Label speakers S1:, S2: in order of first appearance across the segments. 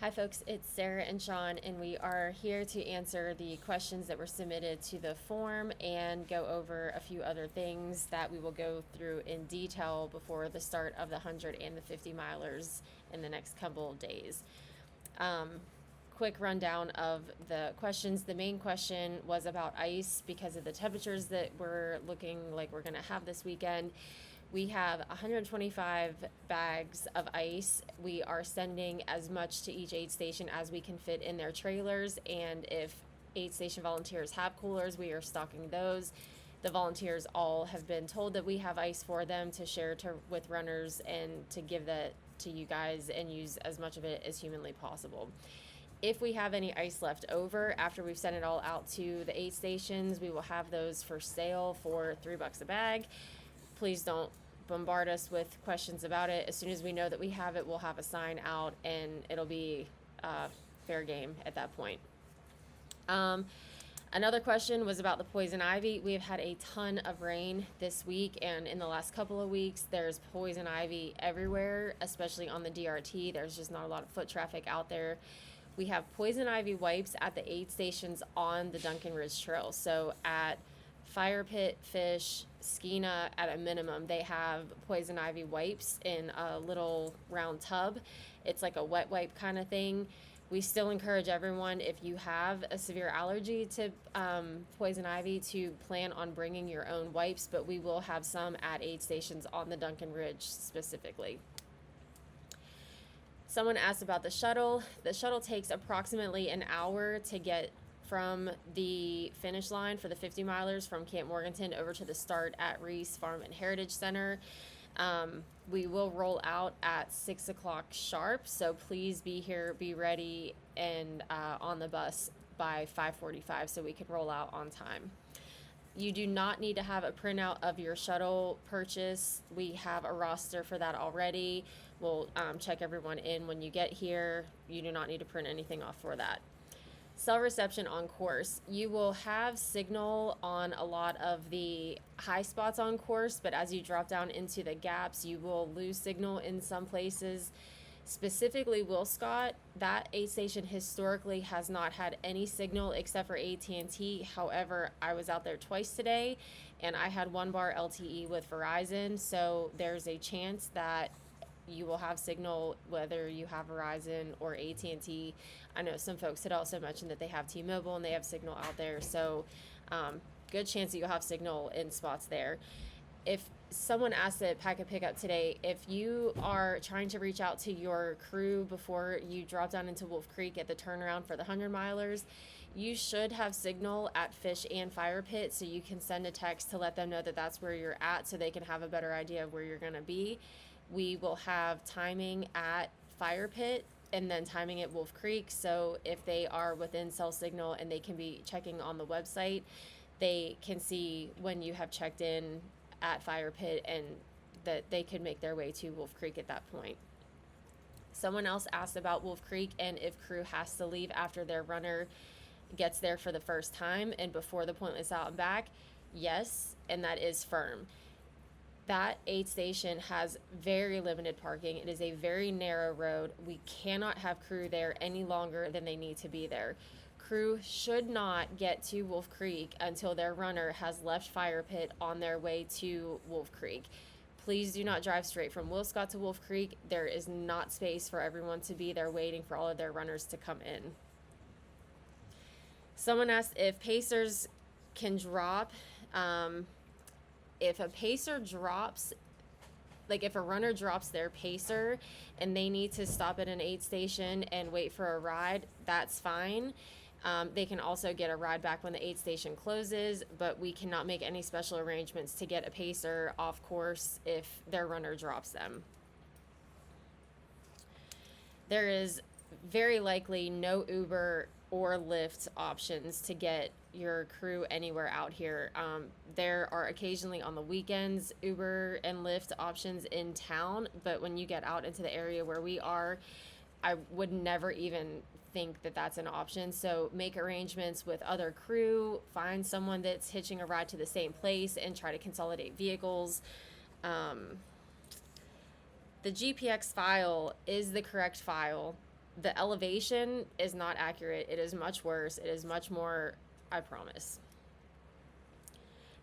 S1: Hi folks, it's Sarah and Sean, and we are here to answer the questions that were submitted to the form and go over a few other things that we will go through in detail before the start of the 100 and the 50 milers in the next couple of days. Quick rundown of the questions. The main question was about ice because of the temperatures that we're looking like we're going to have this weekend. We have 125 bags of ice. We are sending as much to each aid station as we can fit in their trailers, and if aid station volunteers have coolers, we are stocking those. The volunteers all have been told that we have ice for them to share with runners and to give that to you guys and use as much of it as humanly possible. If we have any ice left over after we've sent it all out to the aid stations, we will have those for sale for $3 a bag. Please don't bombard us with questions about it. As soon as we know that we have it, we'll have a sign out and it'll be fair game at that point. Another question was about the poison ivy. We have had a ton of rain this week, and in the last couple of weeks, there's poison ivy everywhere, especially on the DRT. There's just not a lot of foot traffic out there. We have poison ivy wipes at the aid stations on the Duncan Ridge Trail. So at Fire Pit, Fish, Skeena, at a minimum, they have poison ivy wipes in a little round tub. It's like a wet wipe kind of thing. We still encourage everyone, if you have a severe allergy to poison ivy, to plan on bringing your own wipes, but we will have some at aid stations on the Duncan Ridge specifically. Someone asked about the shuttle. The shuttle takes approximately an hour to get from the finish line for the 50 milers from Camp Morganton over to the start at Reese Farm and Heritage Center. We will roll out at 6 o'clock sharp, so please be here, be ready, and on the bus by 5:45 so we can roll out on time. You do not need to have a printout of your shuttle purchase. We have a roster for that already. We'll check everyone in when you get here. You do not need to print anything off for that. Cell reception on course. You will have signal on a lot of the high spots on course, but as you drop down into the gaps, you will lose signal in some places. Specifically Wilscott, that aid station historically has not had any signal except for AT&T. However, I was out there twice today and I had 1 bar LTE with Verizon, so there's a chance that you will have signal whether you have Verizon or AT&T. I know some folks had also mentioned that they have T-Mobile and they have signal out there, so good chance that you'll have signal in spots there. If someone asked at Packet Pickup today, if you are trying to reach out to your crew before you drop down into Wolf Creek at the turnaround for the 100 milers, you should have signal at Fish and Fire Pit, so you can send a text to let them know that that's where you're at so they can have a better idea of where you're going to be. We will have timing at Fire Pit and then timing at Wolf Creek, so if they are within cell signal and they can be checking on the website, they can see when you have checked in at Fire Pit and that they could make their way to Wolf Creek at that point. Someone else asked about Wolf Creek and if crew has to leave after their runner gets there for the first time and before the pointless out and back. Yes, and that is firm. That aid station has very limited parking. It is a very narrow road. We cannot have crew there any longer than they need to be there. Crew should not get to Wolf Creek until their runner has left Fire Pit on their way to Wolf Creek. Please do not drive straight from Wilscott to Wolf Creek. There is not space for everyone to be there waiting for all of their runners to come in. Someone asked if pacers can drop. If a pacer drops, like if a runner drops their pacer and they need to stop at an aid station and wait for a ride, that's fine. They can also get a ride back when the aid station closes, but we cannot make any special arrangements to get a pacer off course if their runner drops them. There is very likely no Uber or Lyft options to get your crew anywhere out here. There are occasionally on the weekends Uber and Lyft options in town, but when you get out into the area where we are, I would never even think that that's an option. So make arrangements with other crew, find someone that's hitching a ride to the same place and try to consolidate vehicles. The GPX file is the correct file. The elevation is not accurate. It is much worse. It is much more, I promise.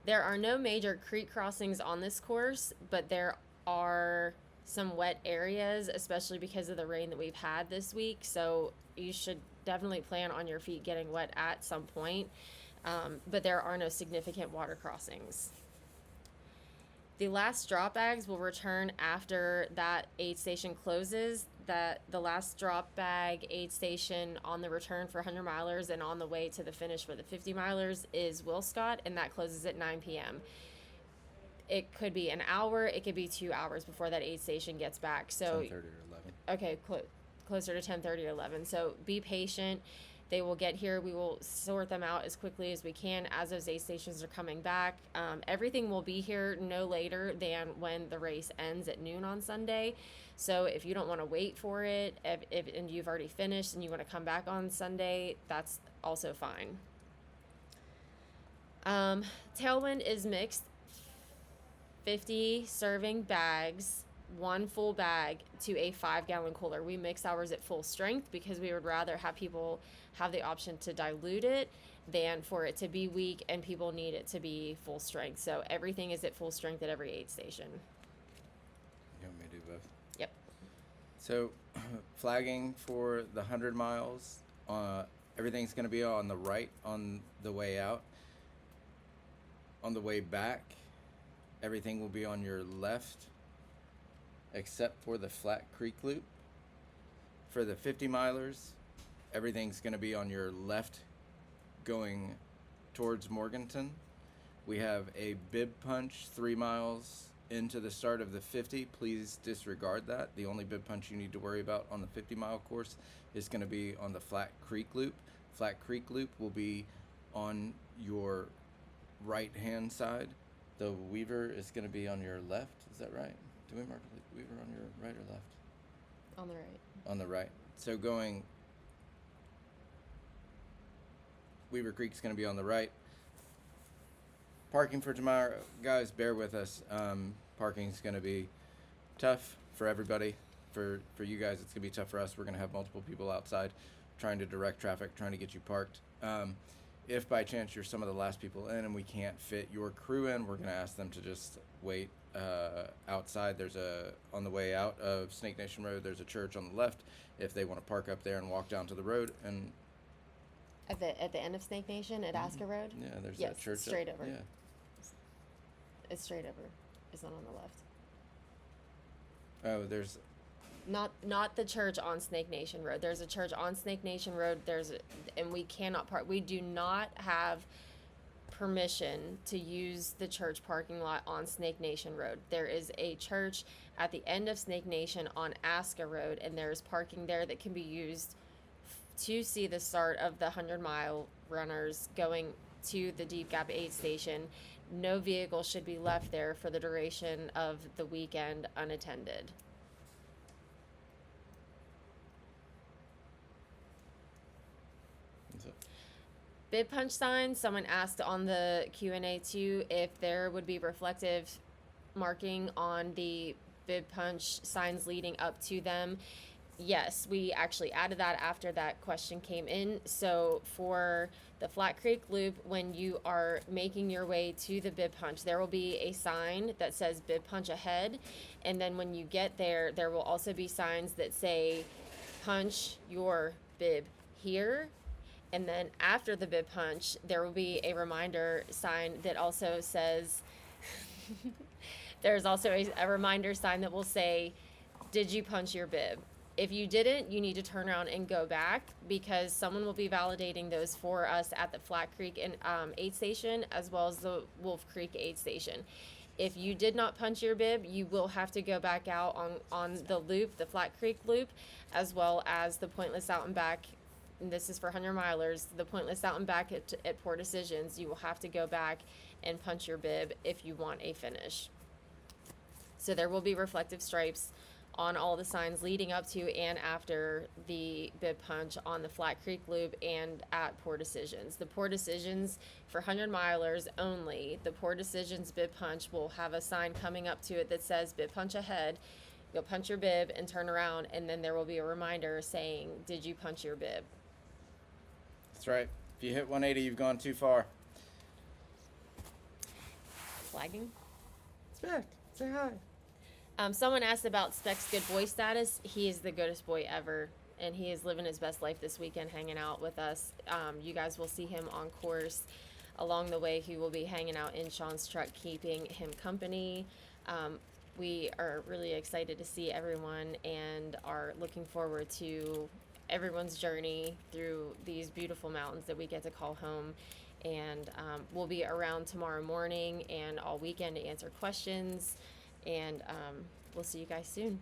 S1: There are no major creek crossings on this course, but there are some wet areas, especially because of the rain that we've had this week. So you should definitely plan on your feet getting wet at some point. But there are no significant water crossings. The last drop bags will return after that aid station closes. That the last drop bag aid station on the return for 100 milers and on the way to the finish for the 50 milers is Wilscott, and that closes at 9 p.m. It could be an hour, it could be 2 hours before that aid station gets back. So
S2: 10:30 or 11.
S1: Okay, closer to 10:30 or 11. So be patient. They will get here. We will sort them out as quickly as we can as those aid stations are coming back. Everything will be here no later than when the race ends at noon on Sunday. So if you don't want to wait for it, and you've already finished and you want to come back on Sunday, that's also fine. Tailwind is mixed 50 serving bags, one full bag to a 5-gallon cooler. We mix ours at full strength because we would rather have people have the option to dilute it than for it to be weak and people need it to be full strength. So everything is at full strength at every aid station.
S2: You want me to do both?
S1: Yep.
S2: So, flagging for the 100 miles, everything's going to be on the right on the way out. On the way back, everything will be on your left, except for the Flat Creek Loop. For the 50 milers, everything's going to be on your left going towards Morganton. We have a bib punch 3 miles into the start of the 50. Please disregard that. The only bib punch you need to worry about on the 50-mile course is going to be on the Flat Creek Loop. Flat Creek Loop will be on your right-hand side. The Weaver is going to be on your left. Is that right? Do we mark the Weaver on your right or left?
S1: On the right.
S2: On the right. So going Weaver Creek's going to be on the right. Parking for tomorrow, guys, bear with us. Parking's going to be tough for everybody. For you guys, it's going to be tough for us. We're going to have multiple people outside trying to direct traffic, trying to get you parked. If by chance you're some of the last people in and we can't fit your crew in, we're going to ask them to just wait outside. On the way out of Snake Nation Road, there's a church on the left. If they want to park up there and walk down to the road and
S1: At the end of Snake Nation at Aska Road?
S2: yeah, there's
S1: Yes,
S2: that church
S1: straight
S2: up,
S1: over.
S2: Yeah.
S1: It's straight over. It's not on the left.
S2: Oh, there's
S1: Not the church on Snake Nation Road. There's a church on Snake Nation Road. And we cannot park. We do not have permission to use the church parking lot on Snake Nation Road. There is a church at the end of Snake Nation on Aska Road, and there's parking there that can be used to see the start of the 100-mile runners going to the Deep Gap aid station. No vehicle should be left there for the duration of the weekend unattended.
S2: that's it.
S1: Bib punch signs, someone asked on the Q&A too if there would be reflective marking on the bib punch signs leading up to them. Yes, we actually added that after that question came in. So for the Flat Creek Loop, when you are making your way to the bib punch, there will be a sign that says bib punch ahead. And then when you get there, there will also be signs that say punch your bib here. And then after the bib punch, there will be a reminder sign that also says, there's also a reminder sign that will say, did you punch your bib? If you didn't, you need to turn around and go back because someone will be validating those for us at the Flat Creek and aid station as well as the Wolf Creek aid station. If you did not punch your bib, you will have to go back out on the loop, the Flat Creek loop, as well as the Pointless Out and Back. And this is for 100 milers. The Pointless Out and Back at Poor Decisions. You will have to go back and punch your bib if you want a finish. So there will be reflective stripes on all the signs leading up to and after the bib punch on the Flat Creek Loop and at Poor Decisions. The Poor Decisions for 100 milers only. The Poor Decisions bib punch will have a sign coming up to it that says bib punch ahead. You'll punch your bib and turn around, and then there will be a reminder saying, "Did you punch your bib?"
S2: That's right. If you hit 180, you've gone too far.
S1: Flagging.
S2: Spec, say hi.
S1: Someone asked about Spec's good boy status. He is the goodest boy ever, and he is living his best life this weekend, hanging out with us. You guys will see him on course. Along the way, he will be hanging out in Sean's truck, keeping him company. We are really excited to see everyone and are looking forward to everyone's journey through these beautiful mountains that we get to call home. And we'll be around tomorrow morning and all weekend to answer questions. And we'll see you guys soon.